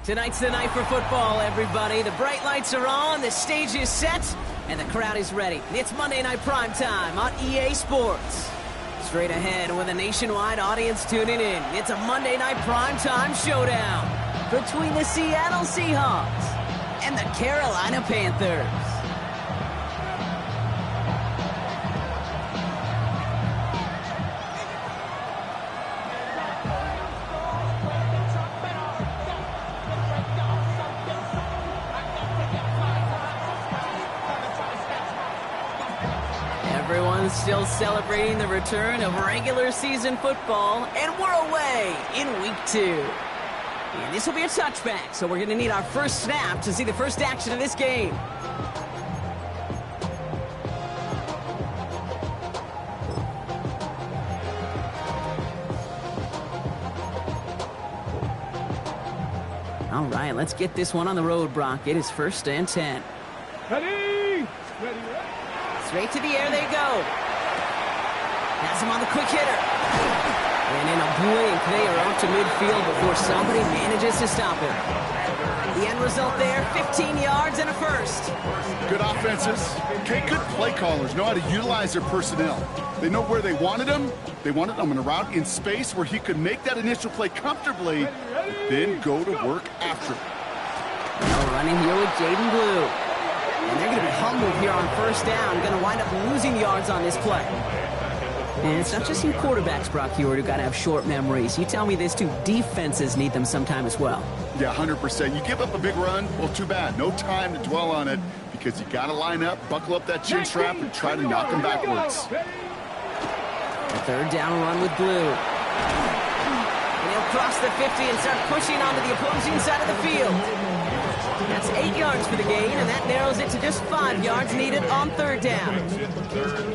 Tonight's the night for football, everybody. The bright lights are on, the stage is set, and the crowd is ready. It's Monday Night Primetime on EA Sports. Straight ahead with a nationwide audience tuning in, it's a Monday Night Primetime showdown between the Seattle Seahawks and the Carolina Panthers. Everyone's still celebrating the return of regular season football, and we're away in week 2. And this will be a touchback, so we're going to need our first snap to see the first action of this game. All right, let's get this one on the road, Brock. It is 1st and 10. Ready? Straight to the air they go. Has him on the quick hitter. And in a blink, they are out to midfield before somebody manages to stop him. The end result there, 15 yards and a first. Good offenses. Okay, good play callers know how to utilize their personnel. They know where they wanted him. They wanted him in a route in space where he could make that initial play comfortably, then go to work after it. Running here with Jaden Blue. And they're going to be humbled here on 1st down. Going to wind up losing yards on this play. And it's not just you quarterbacks, Brock Heward, who got to have short memories. You tell me this too, defenses need them sometime as well. Yeah, 100%. You give up a big run, well, too bad. No time to dwell on it because you got to line up, buckle up that chin strap, and try to knock them backwards. A 3rd down run with Blue. And he'll cross the 50 and start pushing onto the opposing side of the field. That's 8 yards for the gain, and that narrows it to just 5 yards needed on 3rd down.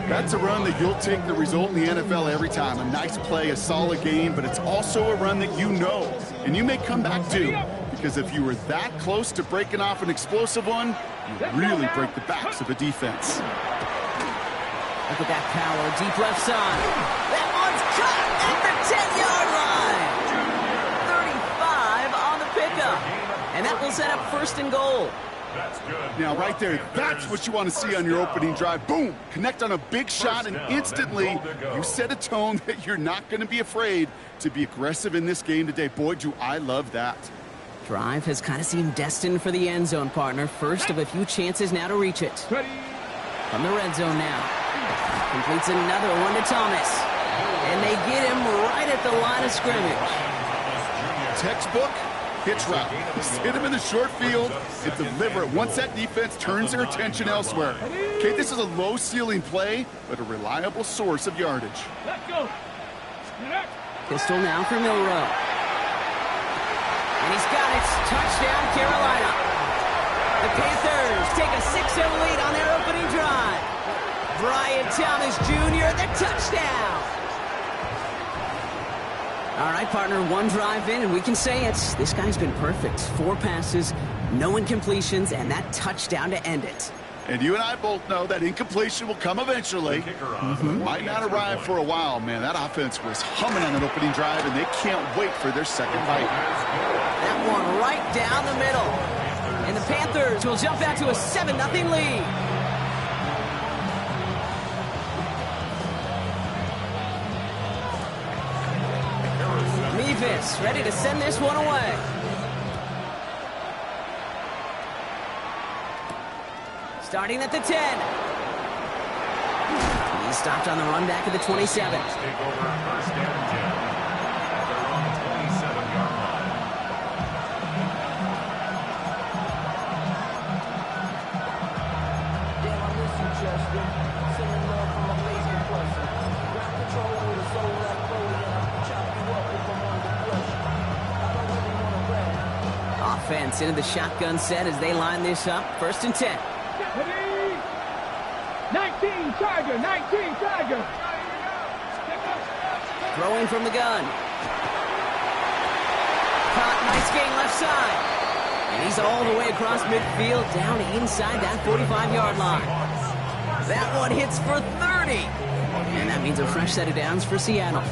That's a run that you'll take the result in the NFL every time. A nice play, a solid game, but it's also a run that you know, and you may come back to, because if you were that close to breaking off an explosive one, you really break the backs of a defense. Look at that power, deep left side. That one's caught at the 10-yard line. 35 on the pickup. And that will set up 1st and goal. That's good. Now, right there, that's what you want to see on your opening drive. Boom! Connect on a big shot, and instantly you set a tone that you're not going to be afraid to be aggressive in this game today. Boy, do I love that. Drive has kind of seemed destined for the end zone, partner. First of a few chances now to reach it. From the red zone now. Completes another one to Thomas. And they get him right at the line of scrimmage. Textbook hitch route. Just hit him in the short field and deliver it once that defense turns their attention elsewhere. Okay, this is a low ceiling play, but a reliable source of yardage. Let's go. Pistol now for Milrow. And he's got it. Touchdown, Carolina. The Panthers take a 6-0 lead on their opening drive. Brian Thomas Jr., the touchdown. All right, partner, one drive in, and we can say it. This guy's been perfect. 4 passes, no incompletions, and that touchdown to end it. And you and I both know that incompletion will come eventually. Might not arrive for a while, man. That offense was humming on an opening drive, and they can't wait for their second bite. That one right down the middle. And the Panthers will jump out to a 7-0 lead. Levis ready to send this one away. Starting at the 10. He's stopped on the run back at the 27. Take over 1st and 10. At their own 27-yard line. Damn, I miss you, Chester. Sending love from a lazy person. Ground control with a soul like Foley, and I can chop you up if I'm under pressure. I don't really want to rap. Offense into the shotgun set as they line this up. 1st and 10. 19 Tiger, 19 Tiger. Throwing from the gun. Caught, nice gain left side. And he's all the way across midfield down inside that 45-yard line. That one hits for 30. And that means a fresh set of downs for Seattle.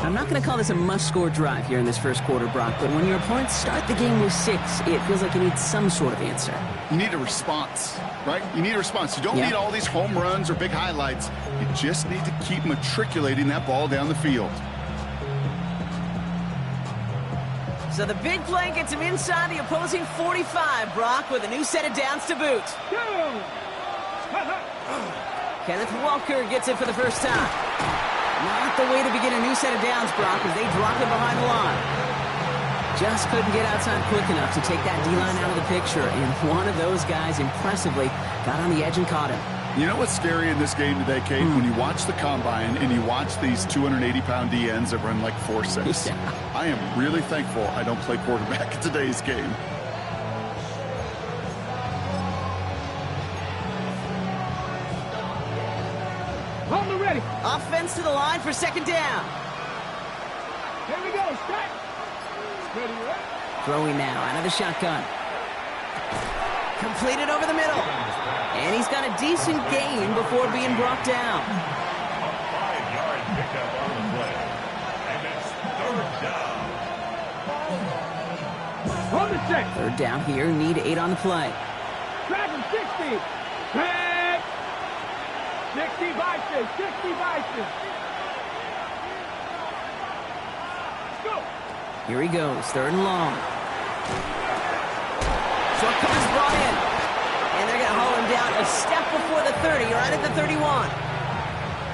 I'm not going to call this a must-score drive here in this first quarter, Brock, but when your opponents start the game with 6, it feels like you need some sort of answer. You need a response, right? You need a response. You don't need all these home runs or big highlights. You just need to keep matriculating that ball down the field. So the big play gets him inside the opposing 45, Brock, with a new set of downs to boot. Kenneth Walker gets it for the first time. Not the way to begin a new set of downs, Brock, as they drop it behind the line. Just couldn't get outside quick enough to take that D-line out of the picture, and one of those guys impressively got on the edge and caught him. You know what's scary in this game today, Kate? When you watch the combine and you watch these 280-pound DNs that run like 4.6. Yeah. I am really thankful I don't play quarterback in today's game. On the ready. Offense to the line for second down. Here we go. Strike. Ready, ready. Throwing now out of the shotgun. Completed over the middle. And he's got a decent gain before being brought down. A 5-yard pickup on the play. And it's third down. On the check. Third down here, need 8 on the play. Dragon 60. Back. 60 Bison. 60 Bison. Go. Here he goes, third and long. Short coverage brought in. And they're going to haul him down a step before the 30, right at the 31.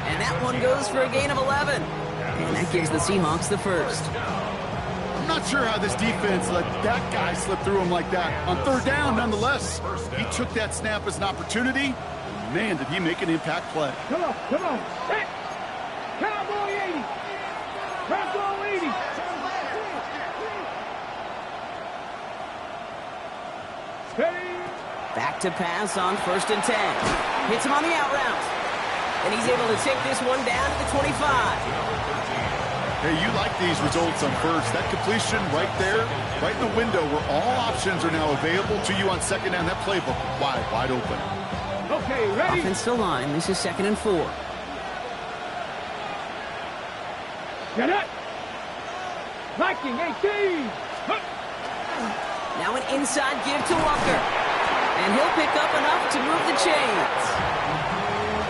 And that one goes for a gain of 11. And that gives the Seahawks the first. I'm not sure how this defense let that guy slip through him like that. On third down, nonetheless, he took that snap as an opportunity. Man, did he make an impact play. Come on. Come on. Hit. Cowboy 80. Cowboy 80. Steady. Back to pass on first and 10. Hits him on the out route. And he's able to take this one down to the 25. Hey, you like these results on first. That completion right there, right in the window where all options are now available to you on second down. That playbook wide open. Okay, ready. Offense to line. This is second and 4. Get it. Viking 18. Huh. Now an inside give to Walker. And he'll pick up enough to move the chains.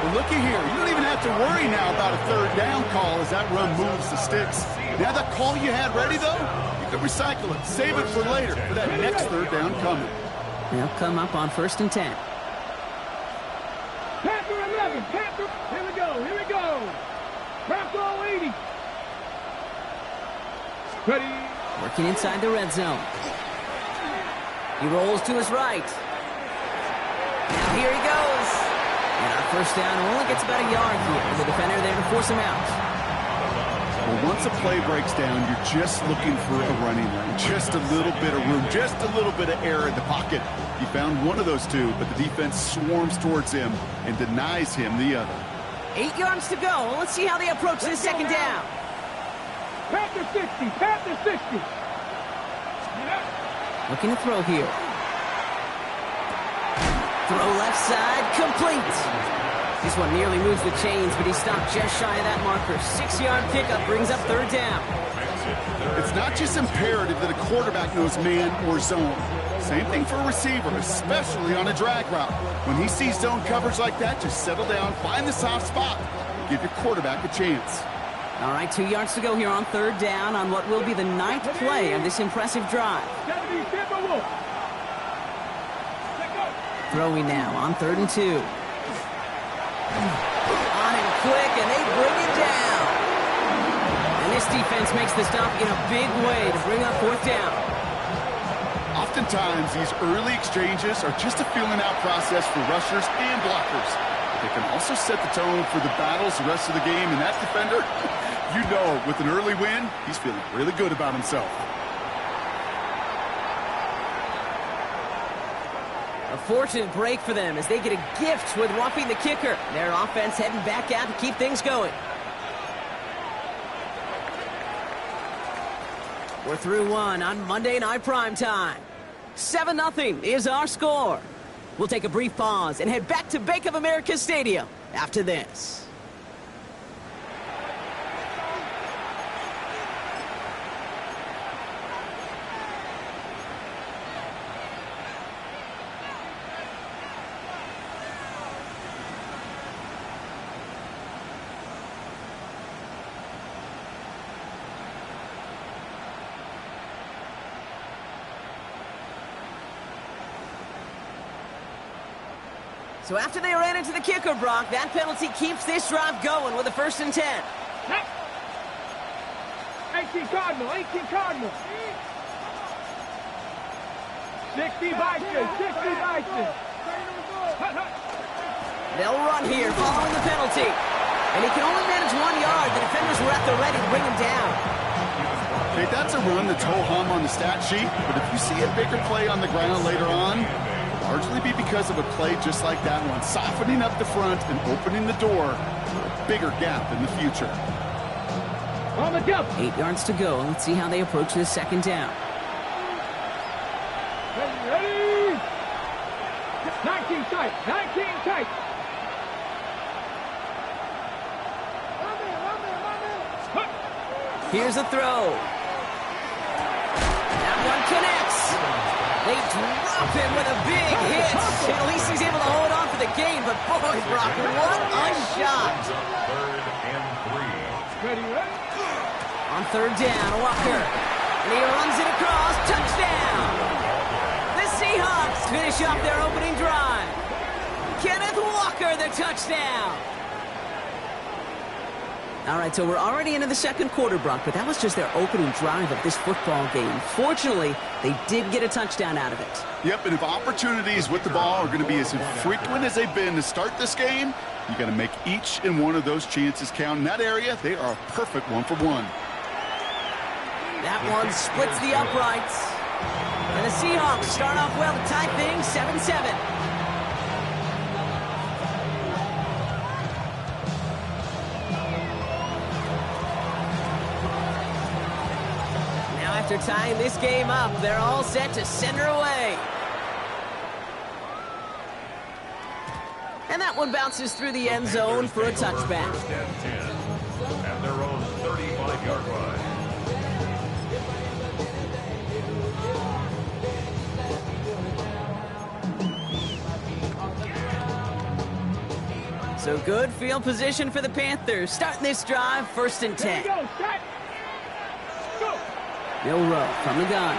Well, looky here. You don't even have to worry now about a third down call as that run moves the sticks. Now that call you had ready, though, you can recycle it. Save it for later for that next third down coming. They'll come up on first and 10. Panther 11. Panther. Here we go. Here we go. Bronco 80. Ready. Working inside the red zone. He rolls to his right. Now here he goes. And our first down only gets about a yard here. The defender there to force him out. Well, once a play breaks down, you're just looking for a running lane. Just a little bit of room, just a little bit of air in the pocket. He found one of those two, but the defense swarms towards him and denies him the other. 8 yards to go. Let's see how they approach this second down. Panther 60. Panther 60. Looking to throw here. Throw left side, complete. This one nearly moves the chains, but he stopped just shy of that marker. 6-yard pickup brings up third down. It's not just imperative that a quarterback knows man or zone. Same thing for a receiver, especially on a drag route. When he sees zone coverage like that, just settle down, find the soft spot, give your quarterback a chance. All right, 2 yards to go here on third down on what will be the 9th play of this impressive drive. Throwing now on third and 2. On him quick, and they bring it down. And this defense makes the stop in a big way to bring up fourth down. Oftentimes, these early exchanges are just a feeling-out process for rushers and blockers. They can also set the tone for the battles the rest of the game, and that defender, you know, with an early win, he's feeling really good about himself. A fortunate break for them as they get a gift with roughing the kicker. Their offense heading back out to keep things going. We're through one on Monday Night Primetime. 7-0 is our score. We'll take a brief pause and head back to Bank of America Stadium after this. So after they ran into the kicker, Brock, that penalty keeps this drive going with a 1st and 10. 18 Cardinal, 18 Cardinal. 60 Vikings, 60 Vikings. They'll run here following the penalty. And he can only manage 1 yard. The defenders were at the ready to bring him down. Okay, that's a run that's ho-hum on the stat sheet, but if you see a bigger play on the ground later on, largely be because of a play just like that one, softening up the front and opening the door for a bigger gap in the future. On the jump. 8 yards to go. Let's see how they approach this 2nd down. Ready? 19 tight, 19 tight. Here's a throw. That one connects. They drop him with a big hit. At least he's able to hold on for the gain, but boy, Brock, what a shot. 3rd and 3. Ready, ready? On 3rd down, Walker. And he runs it across. Touchdown. The Seahawks finish off their opening drive. Kenneth Walker, the touchdown. All right, so we're already into the 2nd quarter, Brock, but that was just their opening drive of this football game. Fortunately, they did get a touchdown out of it. Yep, and if opportunities with the ball are going to be as infrequent as they've been to start this game, you got to make each and one of those chances count. In that area, they are a perfect 1-for-1. That one splits the uprights. And the Seahawks start off well to tie things 7-7. After tying this game up, they're all set to send her away. And that one bounces through the end zone for a touchback. 1st and 10 at their own 35-yard line. So good field position for the Panthers. Starting this drive, 1st and 10. Go, set. Go. Milrow from the gun.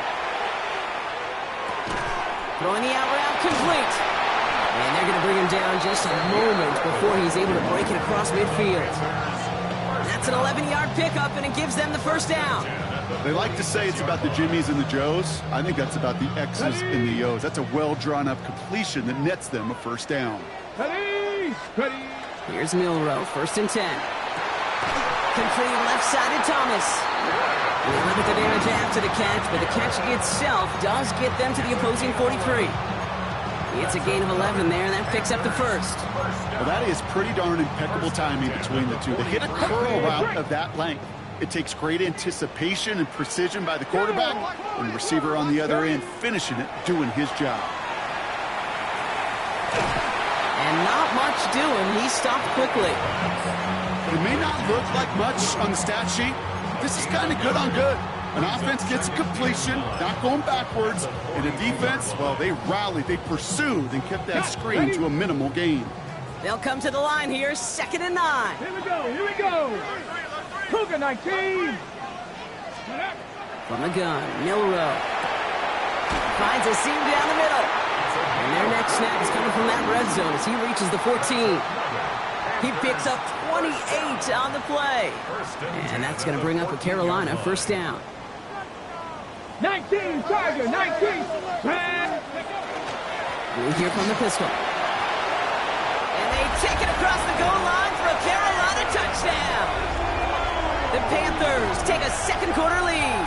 Throwing the out route complete. And they're going to bring him down just a moment before he's able to break it across midfield. That's an 11-yard pickup, and it gives them the 1st down. They like to say it's about the Jimmies and the Joes. I think that's about the X's and the O's. That's a well-drawn-up completion that nets them a 1st down. Ready? Ready? Here's Milrow, 1st and 10. Complete left-sided Thomas. They limit the damage after the catch, but the catch itself does get them to the opposing 43. It's a gain of 11 there, and that picks up the 1st. Well, that is pretty darn impeccable timing between the two. They hit a curl route of that length. It takes great anticipation and precision by the quarterback, and the receiver on the other end finishing it, doing his job. And not much doing. He stopped quickly. It may not look like much on the stat sheet. This is kind of good on good. An offense gets a completion, not going backwards, and a defense, well, they rallied, they pursued, and kept that screen to a minimal gain. They'll come to the line here, 2nd and 9. Here we go, here we go. Cougar 19. From the gun, Milrow. Finds a seam down the middle. And their next snap is coming from that red zone as he reaches the 14. He picks up 28 on the play. And that's going to bring up a Carolina 1st down. 19, Tiger, 19. We hear from the pistol. And they take it across the goal line for a Carolina touchdown. The Panthers take a 2nd quarter lead.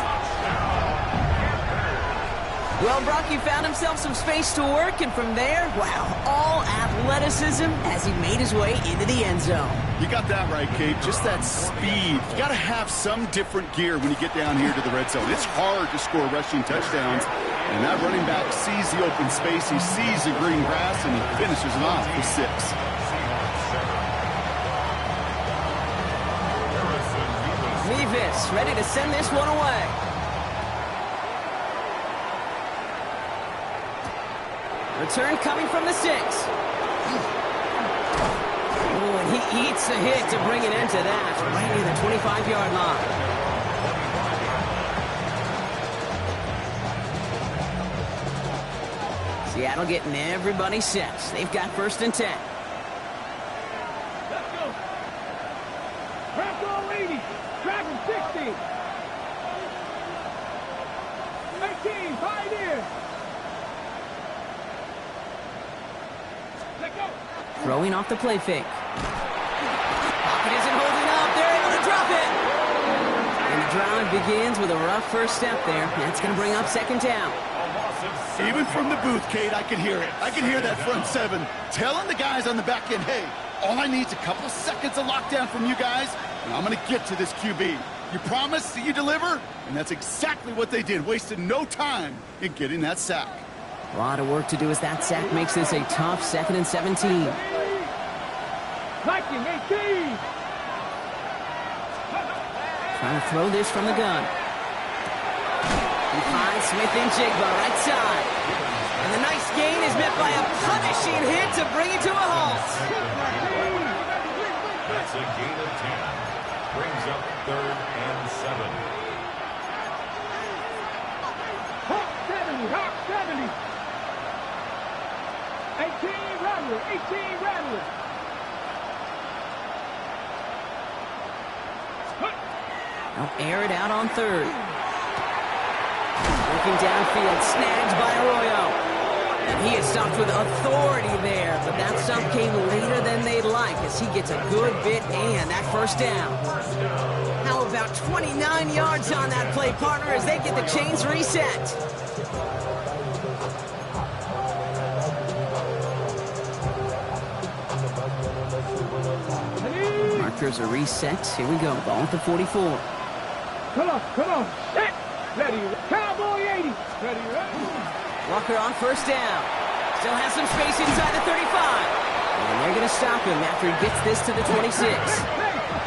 Well, Brock, he found himself some space to work, and from there, wow, all athleticism as he made his way into the end zone. You got that right, Kate. Just that speed. You got to have some different gear when you get down here to the red zone. It's hard to score rushing touchdowns, And that running back sees the open space, he sees the green grass, and he finishes it off for 6. Mevis ready to send this one away. Return coming from the 6. Oh, and he eats the hit to bring an end to that, right near the 25-yard line. Seattle getting everybody set. They've got 1st and 10. Let's go. Crack all 80. Crack him 60. 18. Pioneer. Let go. Throwing off the play fake. Pocket isn't holding up. They're able to drop it. And the drive begins with a rough first step there. That's going to bring up 2nd down. Even from the booth, Kate, I can hear it. I can hear that front 7 telling the guys on the back end, hey, all I need is a couple seconds of lockdown from you guys, and I'm going to get to this QB. You promise that you deliver? And that's exactly what they did, wasted no time in getting that sack. A lot of work to do as that sack makes this a tough 2nd and 17. Viking 18. Trying to throw this from the gun. He finds Smith and Jigba right side. And the nice gain is met by a punishing hit to bring it to a halt. That's a gain of 10. Brings up 3rd and 7. Hawk 70. Hawk 70. 18 Rattler. 18 Rattler. Now air it out on 3rd. Looking downfield, snagged by Arroyo. And he is stopped with authority there, but that stop came later than they'd like as he gets a good bit and that 1st down. How about 29 yards on that play, partner, as they get the chains reset. Markers are reset. Here we go. Ball at the 44. Come on. Set. Ready. Cowboy 80. Ready. Walker on 1st down. Still has some space inside the 35. And they're going to stop him after he gets this to the 26.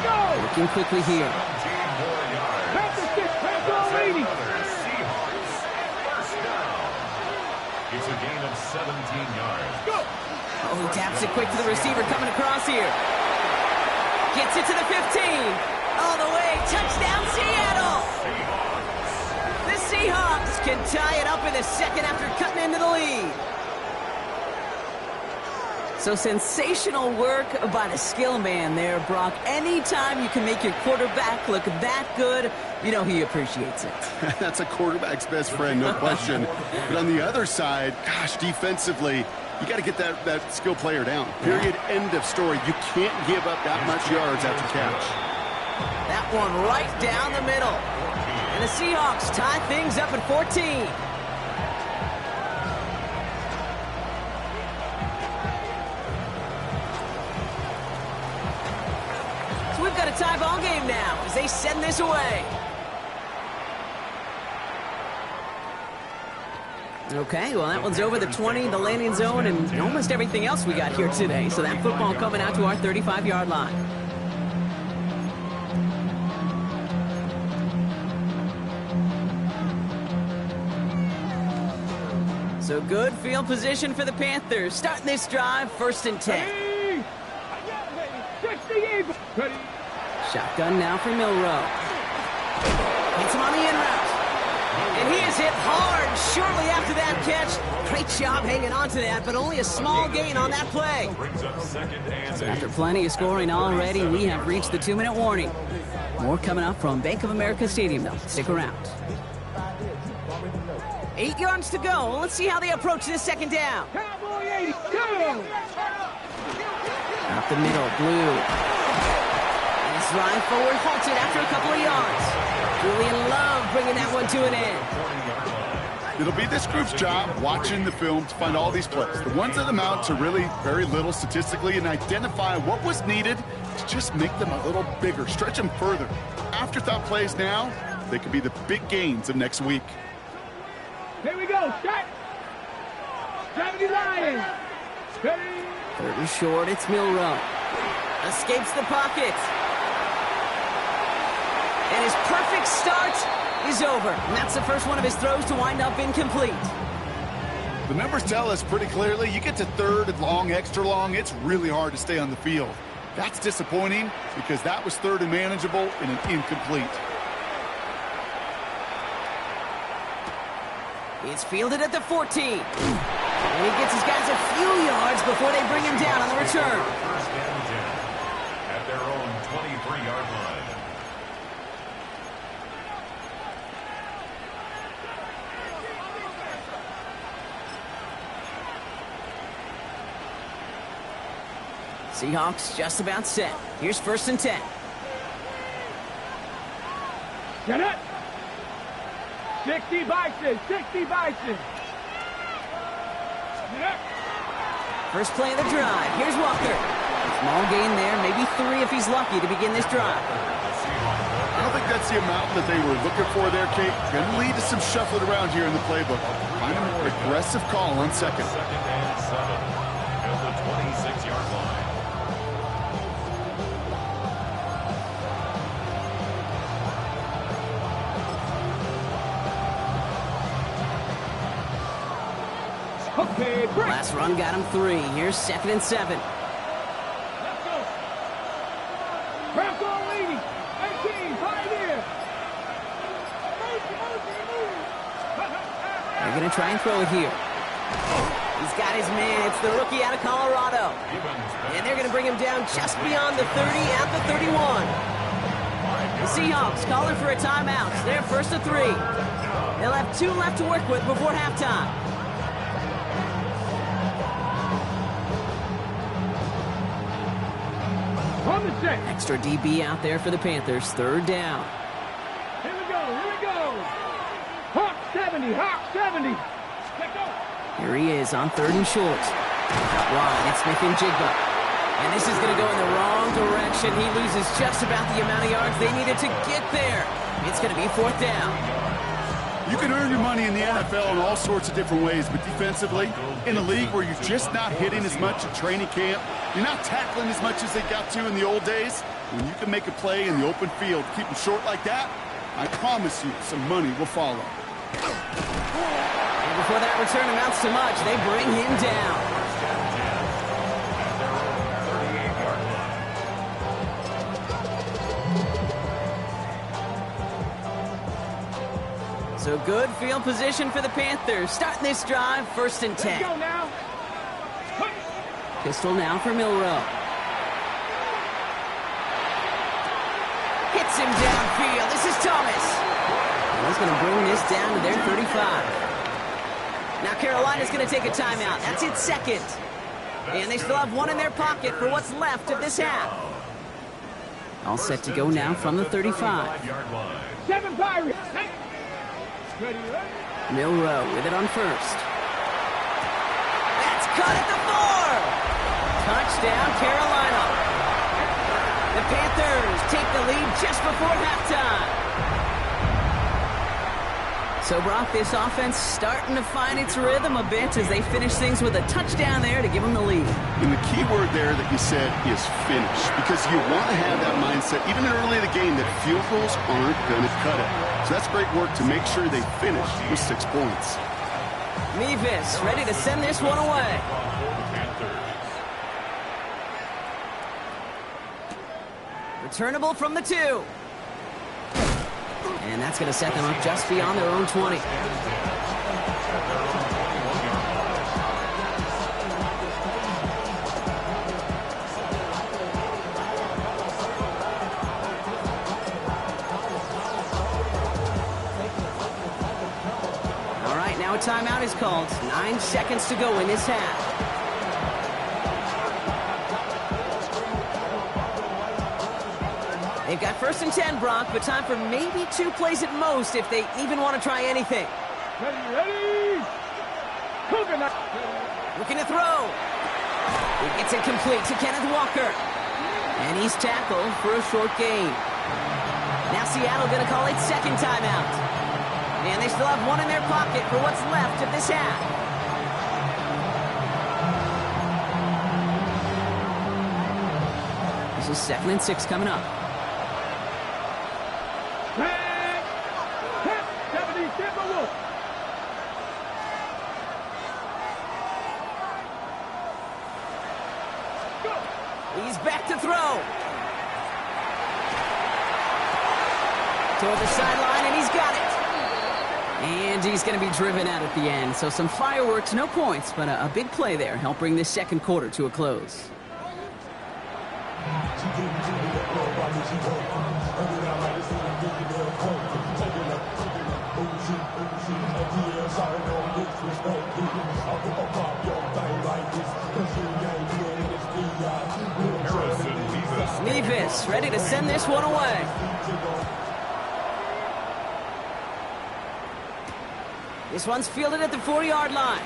Go. Looking quickly here. Back to 6. Back all 80. Seahawks. 1st down. It's a gain of 17 yards. Go. Oh, he taps it quick to the receiver coming across here. Gets it to the 15. All the way. Touchdown, Seattle. The Seahawks can tie it up in the 2nd after cutting into the lead. So sensational work by the skill man there, Brock. Anytime you can make your quarterback look that good, you know he appreciates it. That's a quarterback's best friend, no question. But on the other side, gosh, defensively, you got to get that skill player down. Period. End of story. You can't give up that much yards after catch. That one right down the middle. And the Seahawks tie things up at 14. So we've got a tie ball game now as they send this away. Okay, well, that one's over the 20, the landing zone, and almost everything else we got here today. So that football coming out to our 35-yard line. So good field position for the Panthers. Starting this drive, 1st and 10. 68. Ready. Shotgun now for Milrow. Hits him on the in route. And he is hit hard shortly after that catch. Great job hanging on to that, but only a small gain on that play. Brings up 2nd and 8. After plenty of scoring already, we have reached the 2-minute warning. More coming up from Bank of America Stadium, though. Stick around. 8 yards to go. Let's see how they approach this 2nd down. Cowboy 80. Go. Up the middle, Blue. And his drive forward halted after a couple of yards. Julian Love bringing that one to an end. It'll be this group's job watching the film to find all these plays. The ones that amount to really very little statistically and identify what was needed to just make them a little bigger, stretch them further. Afterthought plays now, they could be the big gains of next week. Here we we go. Shot. 70 Lions. Steady. Third and short, it's Milrow. Escapes the pocket. And his perfect start is over. And that's the first one of his throws to wind up incomplete. The numbers tell us pretty clearly, you get to third and long, extra long, it's really hard to stay on the field. That's disappointing because that was third and manageable and an incomplete. It's fielded at the 14. And he gets his guys a few yards before they bring him down on the return. First and 10 at their own 23-yard line. Seahawks just about set. Here's first and 10. Get it. 60 Bison. 60 Bison. Get it. First play of the drive. Here's Walker. Small gain there, maybe 3 if he's lucky to begin this drive. I don't think that's the amount that they were looking for there, Kate. Going to lead to some shuffling around here in the playbook. Find a more aggressive call on second. Second and 7 at the 26-yard line. Okay, break. Last run got him 3. Here's second and 7. Let's go. Bronco leading. 18, Pioneer. They're going to try and throw it here. He's got his man. It's the rookie out of Colorado. And they're going to bring him down just beyond the 30 at the 31. The Seahawks calling for a timeout. They're first to 3. They'll have 2 left to work with before halftime. On the set. Extra DB out there for the Panthers. Third down. Here we go. Here we go. Hawk 70. Hawk 70. Let's go. Here he is on third and short. Wide, it's Smith and Jigba. And this is going to go in the wrong direction. He loses just about the amount of yards they needed to get there. It's going to be fourth down. You can earn your money in the NFL in all sorts of different ways, but defensively, in a league where you're just not hitting as much at training camp, you're not tackling as much as they got to in the old days, when you can make a play in the open field, keep them short like that, I promise you some money will follow. And before that return amounts to much, they bring him down. So good field position for the Panthers. Starting this drive, first and 10. Let's go now. Pistol now for Milrow. Hits him downfield. This is Thomas. And he's going to bring this down to their 35. Now Carolina's going to take a timeout. That's its second. And they still have 1 in their pocket for what's left of this half. All set to go now from the 35. 7 Pirates. Ready, ready. Milrow with it on first. That's cut at the 4. Touchdown, Carolina. The Panthers take the lead just before halftime. So, Brock, this offense starting to find its rhythm a bit as they finish things with a touchdown there to give them the lead. And the key word there that you said is finish, because you want to have that mindset, even early in the game, that field goals aren't going to cut it. So that's great work to make sure they finish with 6 points. Mevis ready to send this one away. Returnable from the 2. And that's going to set them up just beyond their own 20. All right, now a timeout is called. 9 seconds to go in this half. They've got first and 10, Brock, but time for maybe 2 plays at most if they even want to try anything. Ready, ready. Coconut. Looking to throw. He gets it complete to Kenneth Walker. And he's tackled for a short gain. Now Seattle going to call its second timeout. And they still have one in their pocket for what's left of this half. This is 2nd and 6 coming up. He's back to throw. Toward the sideline, and he's got it. And he's going to be driven out at the end. So some fireworks, no points, but a big play there. Help bring this second quarter to a close. Nevis ready to send this one away. This one's fielded at the 4-yard line.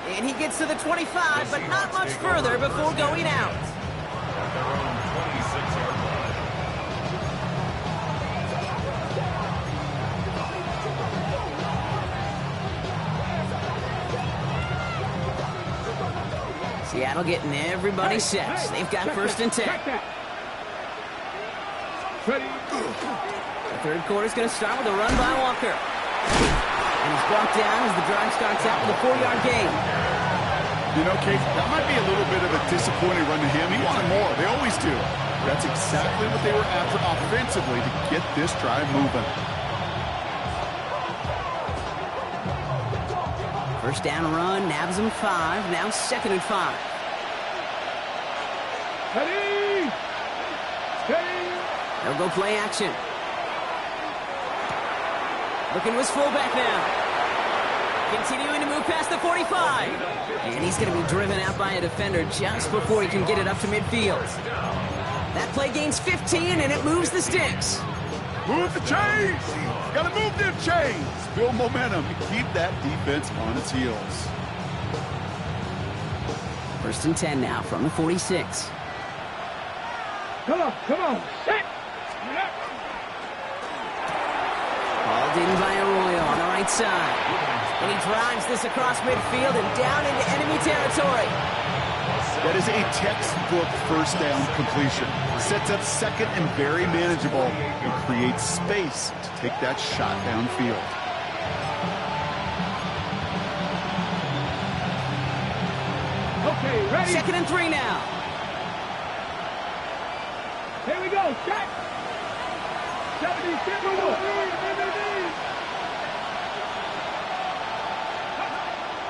And he gets to the 25, but not much further before going out. At their own 26-yard line. Seattle getting everybody set. They've got 1st and 10. The third quarter's going to start with a run by Walker. And he's brought down as the drive starts out with a 4-yard gain. You know, Kate, that might be a little bit of a disappointing run to him. He wanted more. They always do. That's exactly what they were after offensively to get this drive moving. First down run, nabs him 5. Now 2nd and 5. Ready! Steady! They'll go play action. Looking to his fullback now. Continuing to move past the 45. And he's going to be driven out by a defender just before he can get it up to midfield. That play gains 15, and it moves the sticks. Move the chains! Gotta move them chains! Build momentum and keep that defense on its heels. 1st and 10 now from the 46. Come on, come on. Set! Hauled in by Arroyo on the right side. And he drives this across midfield and down into enemy territory. That is a textbook first down completion. Sets up 2nd and very manageable and creates space to take that shot downfield. Okay, ready? 2nd and 3 now. Here we go. Shot. 70.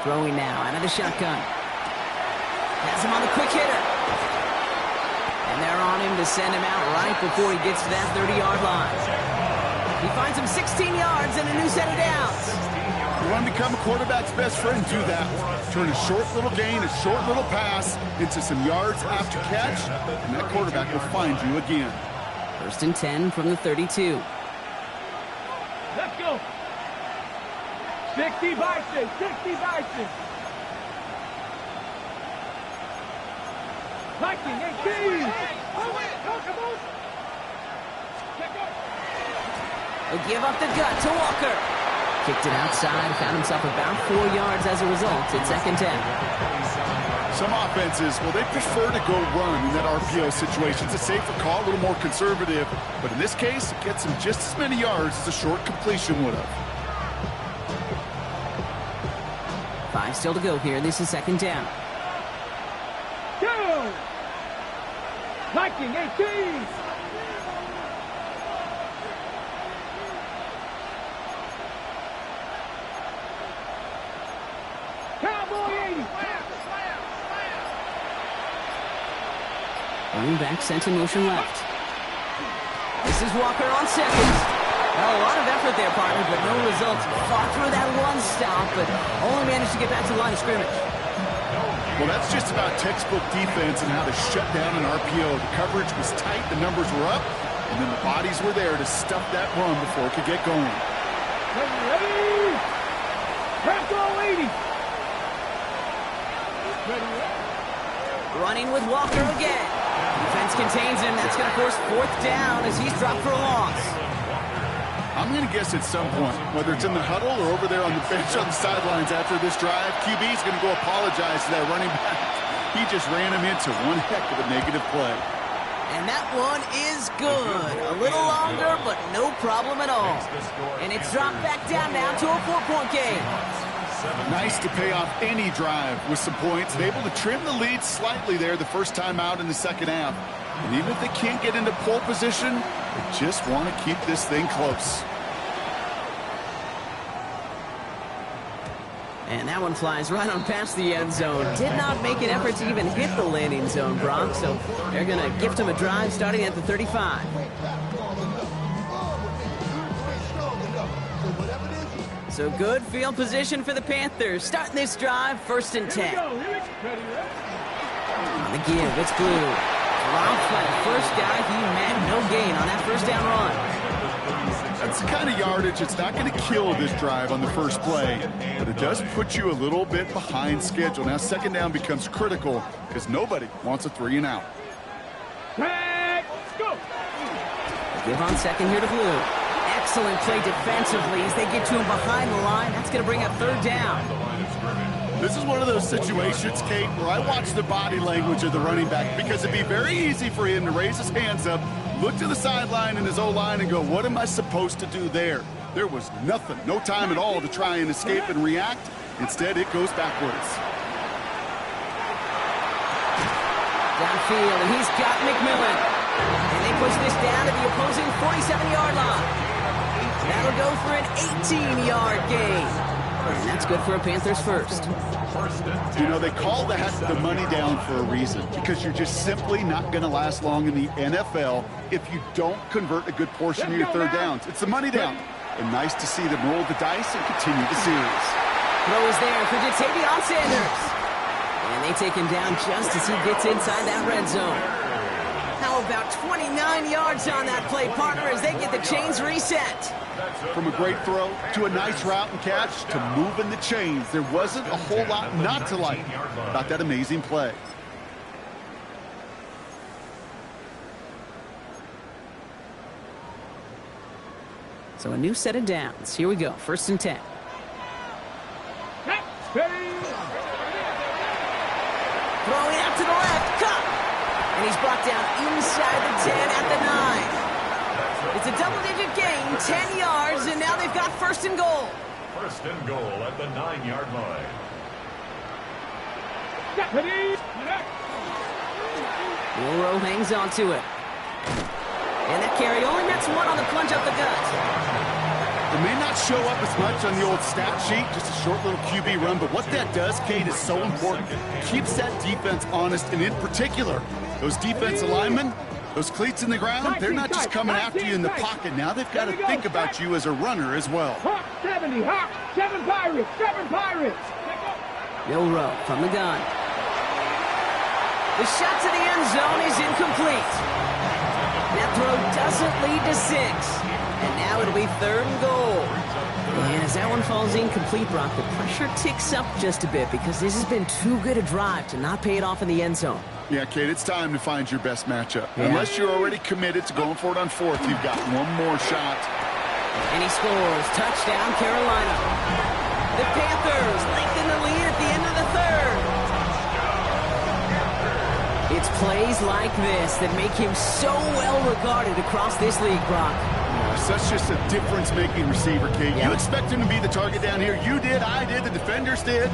Throwing now out of the shotgun. Has him on the quick hitter. And they're on him to send him out right before he gets to that 30-yard line. He finds him 16 yards and a new set of downs. You want to become a quarterback's best friend? Do that. Turn a short little gain, a short little pass into some yards after catch, and that quarterback will find you again. 1st and 10 from the 32. Let's go. 60 Bison, 60 Bison. Viking, 18. They give up the gut to Walker. Kicked it outside, found himself about 4 yards as a result. It's 2nd 10. Some offenses, well, they prefer to go run in that RPO situation. It's a safer call, a little more conservative. But in this case, it gets them just as many yards as a short completion would have. 5 still to go here. This is 2nd down. Go! Viking, 18. Cowboy, 80. Running back sent in motion left. This is Walker on 2nd. Well, a lot of effort there, partner, but no results. Fought through that one stop, but only managed to get back to the line of scrimmage. Well, that's just about textbook defense and how to shut down an RPO. The coverage was tight, the numbers were up, and then the bodies were there to stuff that run before it could get going. Ready? Bronco 80. Running with Walker again. Defense contains him. That's going to force 4th down as he's dropped for a loss. I'm going to guess at some point, whether it's in the huddle or over there on the bench on the sidelines after this drive, QB is going to go apologize to that running back. He just ran him into one heck of a negative play. And that one is good. A little longer, but no problem at all. And it's dropped back down now to a 4-point game. Nice to pay off any drive with some points. And able to trim the lead slightly there the first time out in the second half. And even if they can't get into pole position, they just want to keep this thing close. And that one flies right on past the end zone. Did not make an effort to even hit the landing zone, Brock. So they're going to gift him a drive starting at the 35. So good field position for the Panthers. Starting this drive, 1st and 10. On the give, it's Blue. Dropped by the first guy he met. No gain on that first down run. That's the kind of yardage it's not going to kill this drive on the first play, but it does put you a little bit behind schedule. Now second down becomes critical because nobody wants a 3-and-out. Go. Give on second here to Blue. Excellent play defensively as they get to him behind the line. That's going to bring up 3rd down. This is one of those situations, Kate, where I watch the body language of the running back because it'd be very easy for him to raise his hands up, look to the sideline in his O-line and go, what am I supposed to do there? There was nothing, no time at all to try and escape and react. Instead, it goes backwards. Downfield, and he's got McMillan. And they push this down to the opposing 47-yard line. That'll go for an 18-yard gain. And that's good for a Panthers first. You know, they call that the money down for a reason because you're just simply not going to last long in the NFL if you don't convert a good portion of your third downs. It's the money down. And nice to see them roll the dice and continue the series. Throw is there for Jatavion Sanders. And they take him down just as he gets inside that red zone. How about 29 yards on that play, partner, as they get the chains reset? From a great throw to a nice route and catch to moving the chains, there wasn't a whole lot not to like about that amazing play. So a new set of downs. Here we go, 1st and 10. Throwing out to the left, cut! And he's brought down inside the 10 at the 9. It's a double-digit gain, 10 yards, and now they've got 1st and goal. 1st and goal at the 9-yard line. Milrow hangs on to it. And that carry only nets 1 on the plunge up the gut. It may not show up as much on the old stat sheet, just a short little QB run, but what that does, Kate, is so important. Keeps that defense honest, and in particular, those defensive linemen, those cleats in the ground, they're not just coming after you in the pocket. Now they've got to think about you as a runner as well. Hawk 70, Hawk, 7 Pirates, 7 Pirates. Milrow from the gun. The shot to the end zone is incomplete. That throw doesn't lead to 6. And now it'll be 3rd and goal. And as that one falls incomplete, Brock, the pressure ticks up just a bit because this has been too good a drive to not pay it off in the end zone. Yeah, Kate, it's time to find your best matchup. Yeah. Unless you're already committed to going for it on 4th, you've got one more shot. And he scores. Touchdown, Carolina. The Panthers lengthen the lead at the end of the 3rd. It's plays like this that make him so well regarded across this league, Brock. Such just a difference-making receiver, Kate. Yeah. You expect him to be the target down here. You did, I did, the defenders did.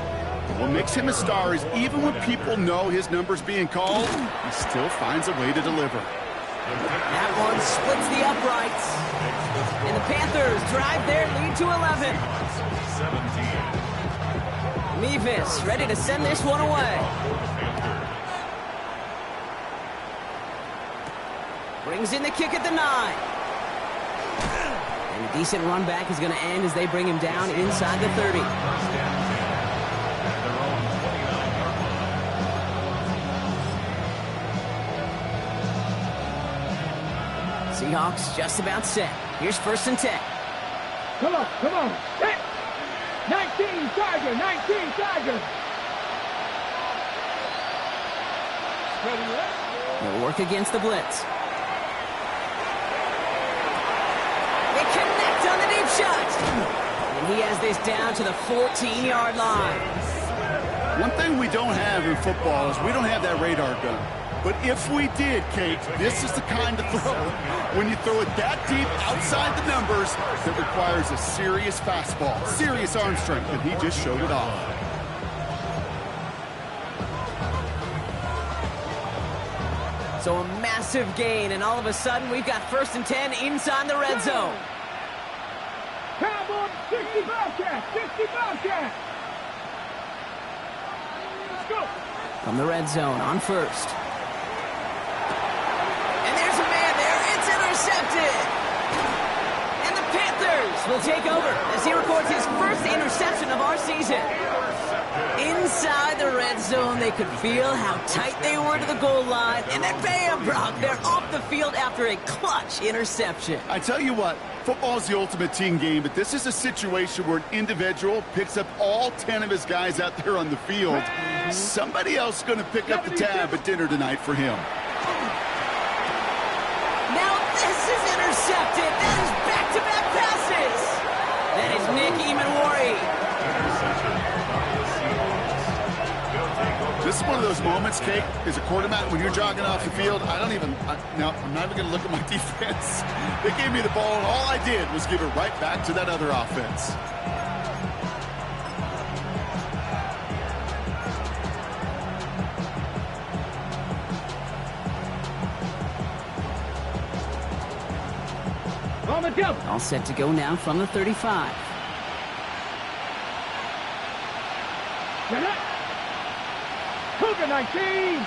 What makes him a star is even when people know his number's being called, he still finds a way to deliver. That one splits the uprights. And the Panthers drive their lead to 11. 17. Mevis ready to send this one away. Brings in the kick at the 9. And a decent run back is going to end as they bring him down inside the 30. Seahawks just about set. Here's 1st and 10. Come on, come on. Hit. 19 Tiger, 19 Tiger. They'll work against the blitz. They connect on the shot. And he has this down to the 14-yard line. One thing we don't have in football is we don't have that radar gun. But if we did, Kate, this is the kind of throw, when you throw it that deep outside the numbers, that requires a serious fastball, serious arm strength, and he just showed it off. So a massive gain, and all of a sudden we've got 1st and 10 inside the red zone. Cowboys, 60 Bobcats, 60 Bobcats. Let's go. From the red zone on 1st. And there's a man there. It's intercepted. And the Panthers will take over as he records his 1st interception of our season. Inside the red zone, they could feel how tight they were to the goal line. And then bam, Brock, they're off the field after a clutch interception. I tell you what, football is the ultimate team game, but this is a situation where an individual picks up all 10 of his guys out there on the field. Somebody else is going to pick up the tab at dinner tonight for him. Now this is intercepted. That is back-to-back passes. That is Nick Emanwari. This is one of those moments, Kate, as a quarterback, when you're jogging off the field, I'm not even going to look at my defense. They gave me the ball, and all I did was give it right back to that other offense. On the double. All set to go now from the 35. Get it. Cougar 19.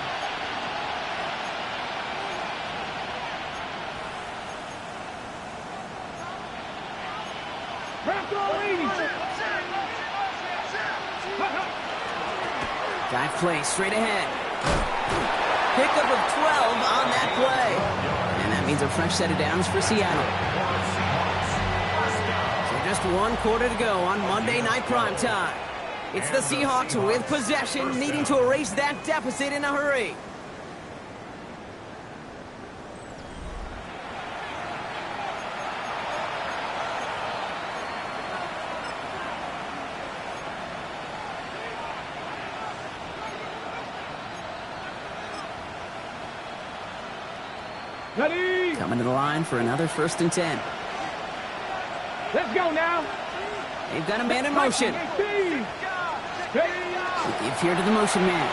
Bronco 80. Dive play straight ahead. Pickup of 12 on that play. And that means a fresh set of downs for Seattle. So just 1 quarter to go on Monday Night Primetime. It's the Seahawks with possession, needing to erase that deficit in a hurry. Ready. Coming to the line for another 1st and 10. Let's go now. They've got a man in motion. 18. They give here to the motion man.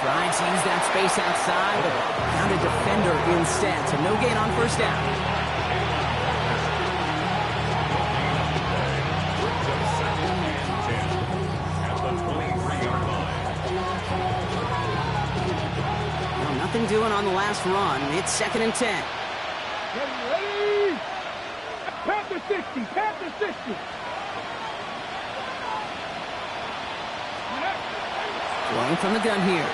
Trying to use that space outside, but found a defender instead, so no gain on 1st down. Well, nothing doing on the last run. It's 2nd and 10. Ready. Panther 60. Panther 60. Going from the gun here.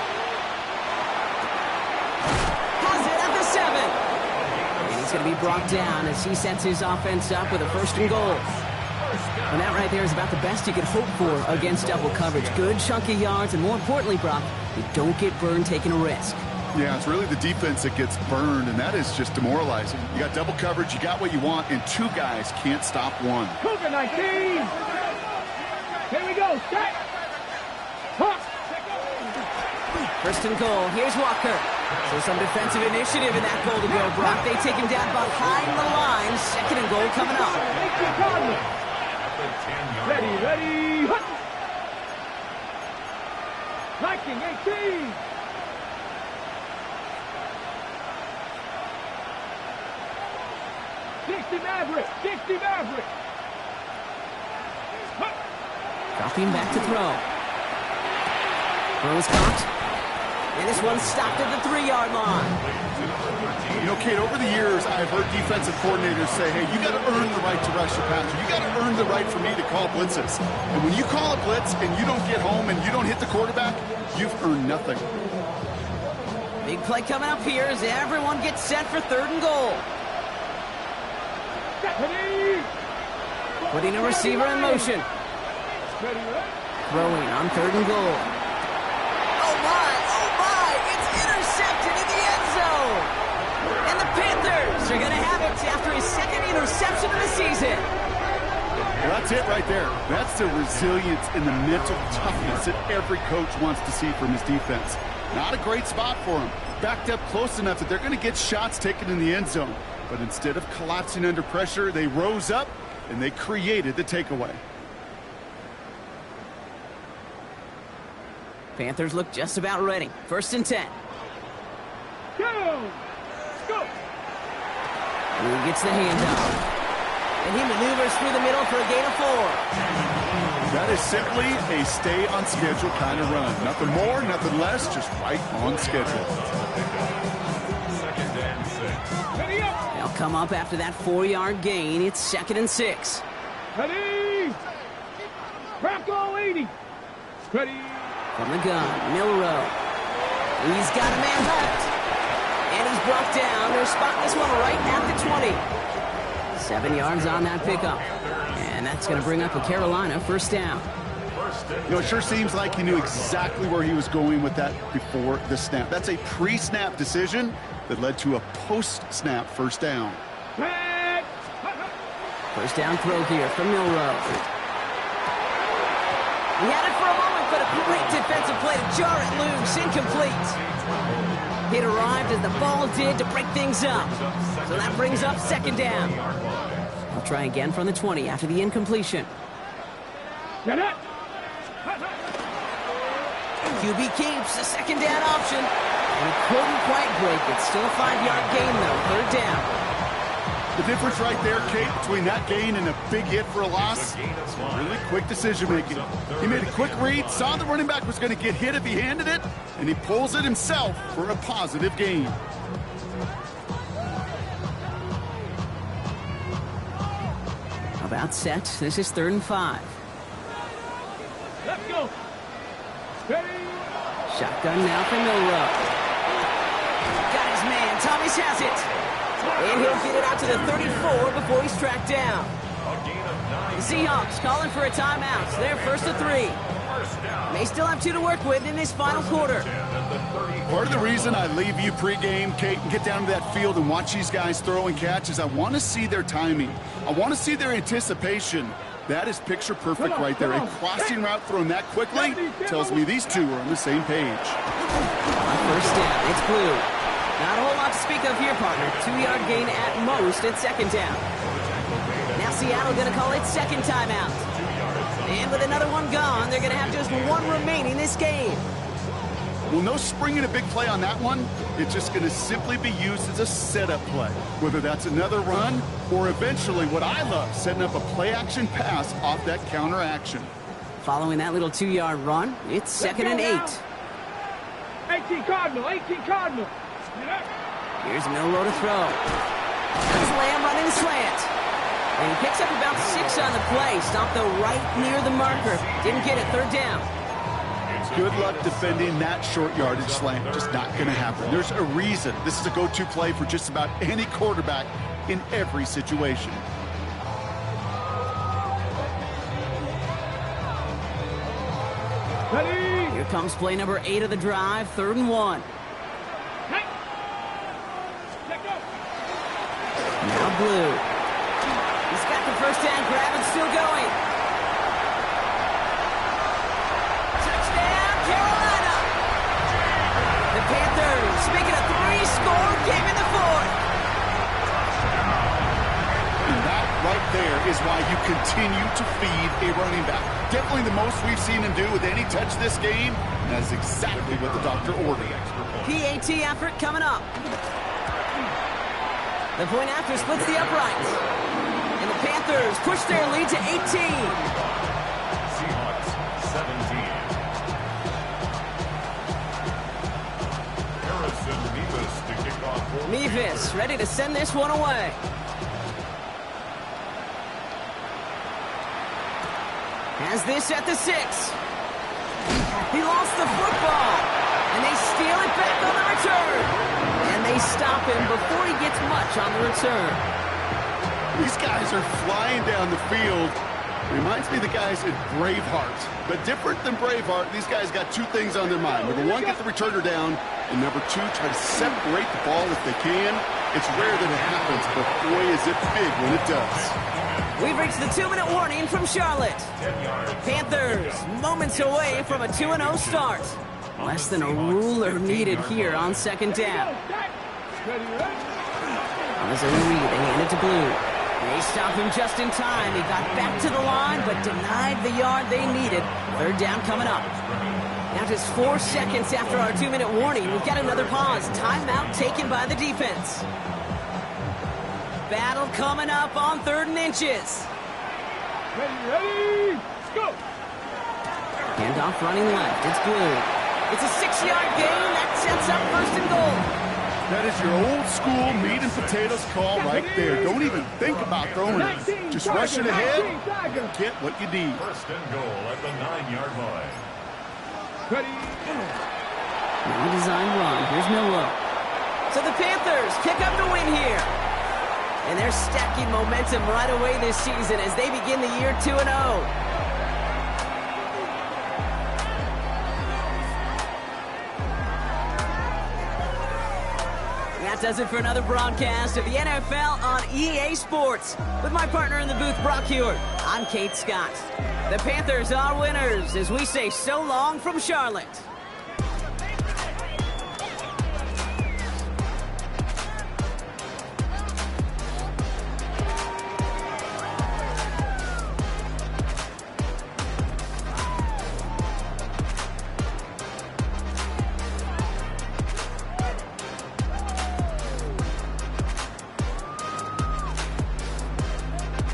Has it at the 7. And he's going to be brought down as he sets his offense up with a 1st and goal. And that right there is about the best you could hope for against double coverage. Good chunky yards, and more importantly, Brock, you don't get burned taking a risk. Yeah, it's really the defense that gets burned, and that is just demoralizing. You got double coverage, you got what you want, and 2 guys can't stop one. Cougar 19. Here we go. Set. Huh. 1st and goal. Here's Walker. So some defensive initiative in that goal to go, Brock. They take him down behind the line. 2nd and goal coming up. Ready, ready. Hut. Viking 18. Maverick. 60 Maverick. Dropping back to throw. Throws caught. And this one's stopped at the 3-yard line. You know, Kate, over the years, I've heard defensive coordinators say, hey, you got to earn the right to rush your passer. You got to earn the right for me to call blitzes. And when you call a blitz and you don't get home and you don't hit the quarterback, you've earned nothing. Big play coming up here as everyone gets set for 3rd and goal. Putting a receiver in motion. Throwing on 3rd and goal. Oh my, it's intercepted in the end zone. And the Panthers are going to have it after his 2nd interception of the season. Well, that's it right there. That's the resilience and the mental toughness that every coach wants to see from his defense. Not a great spot for him. Backed up close enough that they're going to get shots taken in the end zone. But instead of collapsing under pressure, they rose up and they created the takeaway. Panthers look just about ready. 1st and 10. Go! Go! He gets the handoff. And he maneuvers through the middle for a gain of 4. That is simply a stay-on-schedule kind of run. Nothing more, nothing less, just right on schedule. 2nd and 6. Ready up! They'll come up after that 4-yard gain. It's 2nd and 6. Ready! Bronco 80! Ready! From the gun, Milrow. He's got a man left. And he's brought down. They're spotting this one right at the 20. 7 yards on that pickup. And that's going to bring up a Carolina 1st down. You know, it sure seems like he knew exactly where he was going with that before the snap. That's a pre-snap decision that led to a post-snap 1st down. 1st down throw here from Milrow. He had it for a moment, but a great defensive play to jar it loose. Incomplete. It arrived as the ball did to break things up. So that brings up 2nd down. I'll try again from the 20 after the incompletion. Get it! QB keeps the 2nd down option. And he couldn't quite break it. Still a 5-yard gain, though. 3rd down. The difference right there, Kate, between that gain and a big hit for a loss, really quick decision-making. He made a quick read, saw the running back was going to get hit if he handed it, and he pulls it himself for a positive gain. About set. This is 3rd and 5. Let's go! Ready! Shotgun now for Milrow. Got his man. Thomas has it. And he'll get it out to the 34 before he's tracked down. The Seahawks calling for a timeout. They're 1st and 3. They still have 2 to work with in this final quarter. Part of the reason I leave you pregame, Kate, and get down to that field and watch these guys throw and catch is I want to see their timing. I want to see their anticipation. That is picture perfect right there. A crossing route thrown that quickly tells me these two are on the same page. 1st down. It's blue. Not a whole lot to speak of here, partner. 2-yard gain at most at 2nd down. Now Seattle going to call it 2nd timeout. And with another one gone, they're going to have just 1 remaining this game. Well, no springing a big play on that one. It's just going to simply be used as a setup play. Whether that's another run or eventually what I love, setting up a play-action pass off that counter action. Following that little 2-yard run, it's 2nd and 8. 18 Cardinal! 18 Cardinal! Here's Milrow to throw. There's Lamb running the slant. And he picks up about 6 on the play. Stopped though right near the marker. Didn't get it. 3rd down. Good luck defending that short yardage slant. Just not going to happen. There's a reason. This is a go-to play for just about any quarterback in every situation. Ready! Here comes play number 8 of the drive. 3rd and 1. Now blue. He's got the 1st down grab and still going. Touchdown, Carolina! The Panthers making a 3-score game in the 4th. And that right there is why you continue to feed a running back. Definitely the most we've seen him do with any touch this game. And that is exactly what the doctor ordered. PAT effort coming up. The point after splits the uprights. And the Panthers push their lead to 18. Seahawks 17. Harrison Mevis to kick off. Mevis ready to send this one away. Has this at the 6. He lost the football. And they steal it back on the return. And they stop him before he gets much on the return. These guys are flying down the field. Reminds me of the guys at Braveheart. But different than Braveheart, these guys got 2 things on their mind. Number 1, get the returner down. And number 2, try to separate the ball if they can. It's rare that it happens, but boy, is it big when it does. We've reached the 2-minute warning from Charlotte. Panthers moments away from a 2-0 start. Less than a ruler needed here on second down. On his own read, they hand it to Blue. They stop him just in time. He got back to the line, but denied the yard they needed. Third down coming up. Now just 4 seconds after our 2-minute warning, we've got another pause. Timeout taken by the defense. Battle coming up on 3rd and inches. Ready, go! Handoff running left. It's Blue. It's a 6-yard gain. That sets up 1st and goal. That is your old school meat and potatoes call right there. Don't even think about throwing it. Just rush it ahead and get what you need. 1st and goal at the 9-yard line. Ready, Now designed run. Here's Milrow. So the Panthers pick up the win here. And they're stacking momentum right away this season as they begin the year 2-0. That does it for another broadcast of the NFL on EA Sports. With my partner in the booth, Brock Hewitt, I'm Kate Scott. The Panthers are winners as we say so long from Charlotte.